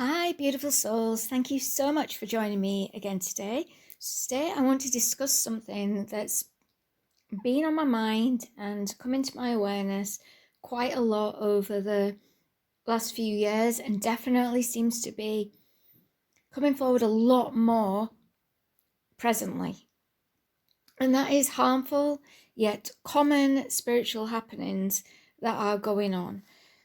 Hi, beautiful souls. Thank you so much for joining me again today. Today, I want to discuss something that's been on my mind and come into my awareness quite a lot over the last few years, and definitely seems to be coming forward a lot more presently. And that is harmful yet common spiritual happenings that are going on.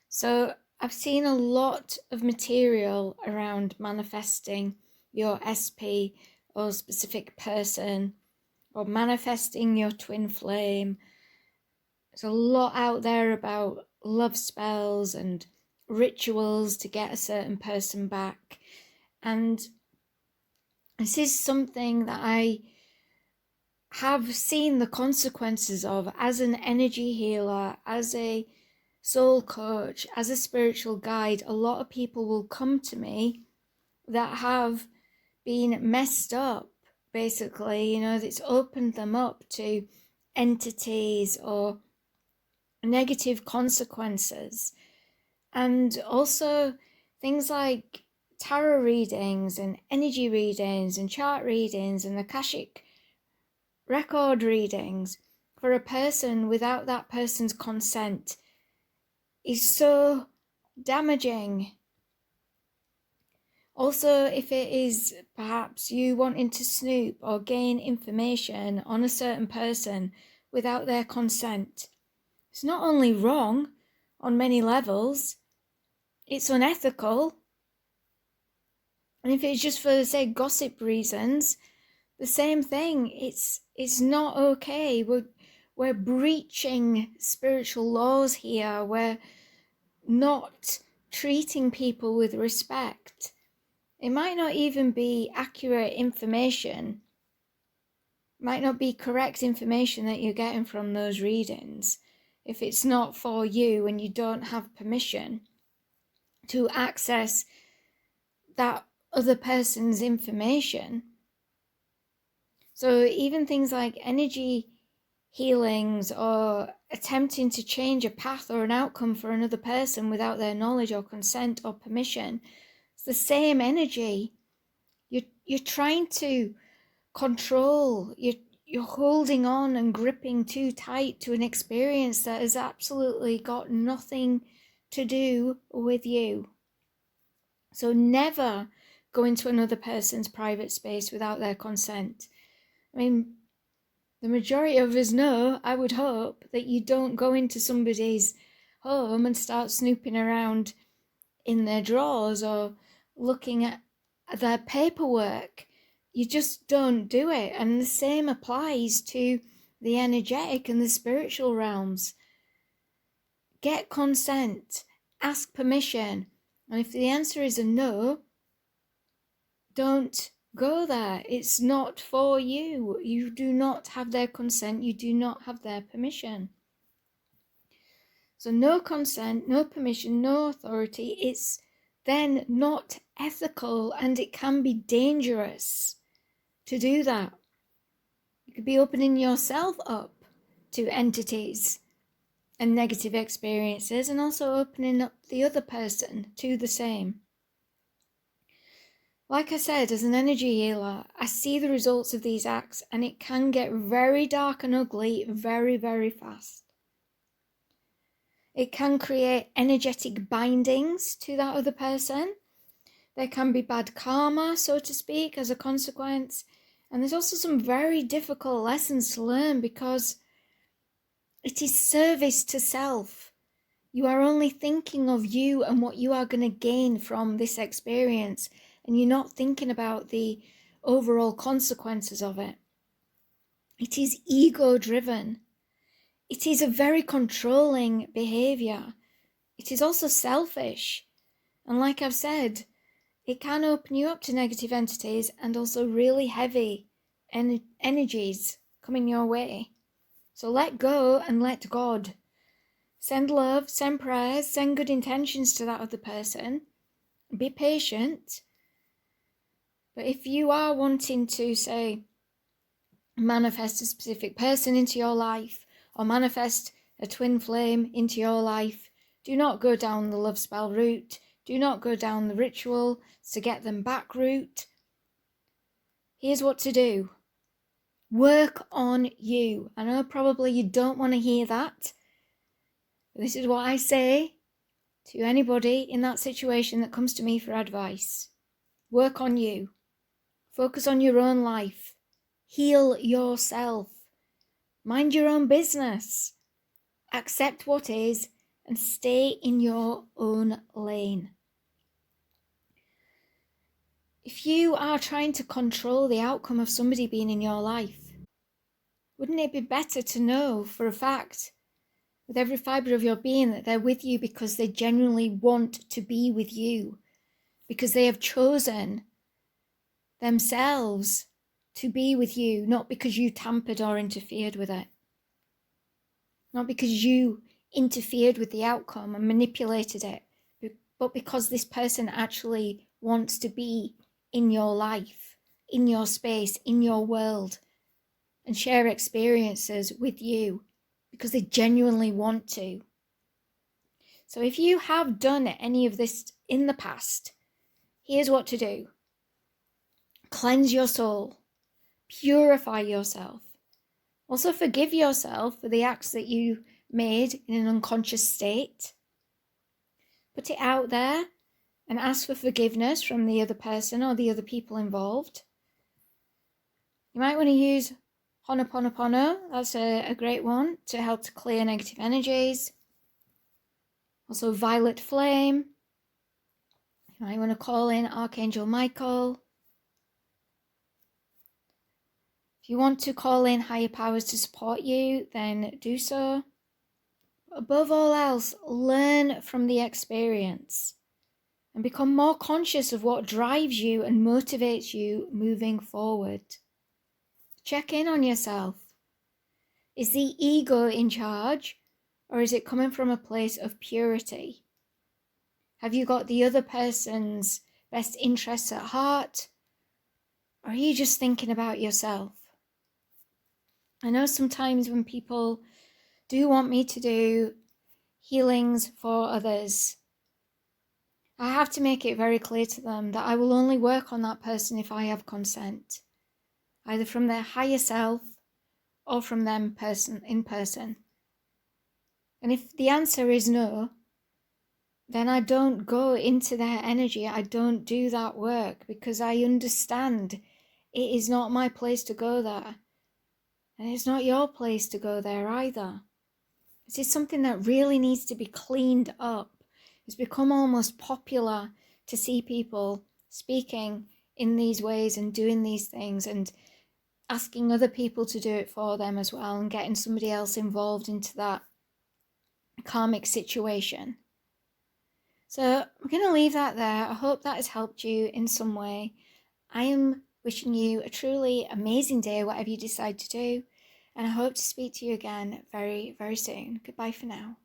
So I've seen a lot of material around manifesting your SP or specific person, or manifesting your twin flame. There's a lot out there about love spells and rituals to get a certain person back. And this is something that I have seen the consequences of as an energy healer, as a soul coach, as a spiritual guide. A lot of people will come to me that have been messed up, basically. It's opened them up to entities or negative consequences. And also things like tarot readings and energy readings and chart readings and Akashic record readings for a person without that person's consent is so damaging. Also, if it is perhaps you wanting to snoop or gain information on a certain person without their consent, it's not only wrong on many levels, it's unethical. And if it's just for, say, gossip reasons, the same thing. It's not okay. We're breaching spiritual laws here. We're not treating people with respect. It might not even be accurate information. It might not be correct information that you're getting from those readings if it's not for you and you don't have permission to access that other person's information. So even things like energy healings or attempting to change a path or an outcome for another person without their knowledge or consent or permission, it's the same energy. You're trying to control. You're holding on and gripping too tight to an experience that has absolutely got nothing to do with you. So never go into another person's private space without their consent. I mean, the majority of us know, I would hope, that you don't go into somebody's home and start snooping around in their drawers or looking at their paperwork. You just don't do it. And the same applies to the energetic and the spiritual realms. Get consent, ask permission. And if the answer is a no, don't go there. It's not for you. You do not have their consent. You do not have their permission. So no consent, no permission, no authority. It's then not ethical, and it can be dangerous to do that. You could be opening yourself up to entities and negative experiences, and also opening up the other person to the same. Like I said, as an energy healer, I see the results of these acts, and it can get very dark and ugly very, very fast. It can create energetic bindings to that other person. There can be bad karma, so to speak, as a consequence. And there's also some very difficult lessons to learn, because it is service to self. You are only thinking of you and what you are going to gain from this experience, and you're not thinking about the overall consequences of it. It is ego-driven. It is a very controlling behavior. It is also selfish. And like I've said, it can open you up to negative entities and also really heavy energies coming your way. So let go and let God. Send love, send prayers, send good intentions to that other person. Be patient. But if you are wanting to, say, manifest a specific person into your life, or manifest a twin flame into your life, do not go down the love spell route. Do not go down the ritual to get them back route. Here's what to do. Work on you. I know probably you don't want to hear that. But this is what I say to anybody in that situation that comes to me for advice. Work on you. Focus on your own life. Heal yourself. Mind your own business. Accept what is and stay in your own lane. If you are trying to control the outcome of somebody being in your life, wouldn't it be better to know for a fact, with every fibre of your being, that they're with you because they genuinely want to be with you, because they have chosen themselves to be with you, not because you tampered or interfered with it, not because you interfered with the outcome and manipulated it, but because this person actually wants to be in your life, in your space, in your world, and share experiences with you because they genuinely want to. So if you have done any of this in the past, here's what to do. Cleanse your soul. Purify yourself. Also forgive yourself for the acts that you made in an unconscious state. Put it out there and ask for forgiveness from the other person or the other people involved. You might want to use Ho'oponopono. That's a great one to help to clear negative energies. Also violet flame. You might want to call in Archangel Michael. If you want to call in higher powers to support you, then do so. Above all else, learn from the experience and become more conscious of what drives you and motivates you moving forward. Check in on yourself. Is the ego in charge, or is it coming from a place of purity? Have you got the other person's best interests at heart, or are you just thinking about yourself? I know sometimes when people do want me to do healings for others, I have to make it very clear to them that I will only work on that person if I have consent, either from their higher self or from them in person. And if the answer is no, then I don't go into their energy. I don't do that work because I understand it is not my place to go there. And it's not your place to go there either. This is something that really needs to be cleaned up. It's become almost popular to see people speaking in these ways and doing these things and asking other people to do it for them as well and getting somebody else involved into that karmic situation. So I'm going to leave that there. I hope that has helped you in some way. I am wishing you a truly amazing day, whatever you decide to do. And I hope to speak to you again very, very soon. Goodbye for now.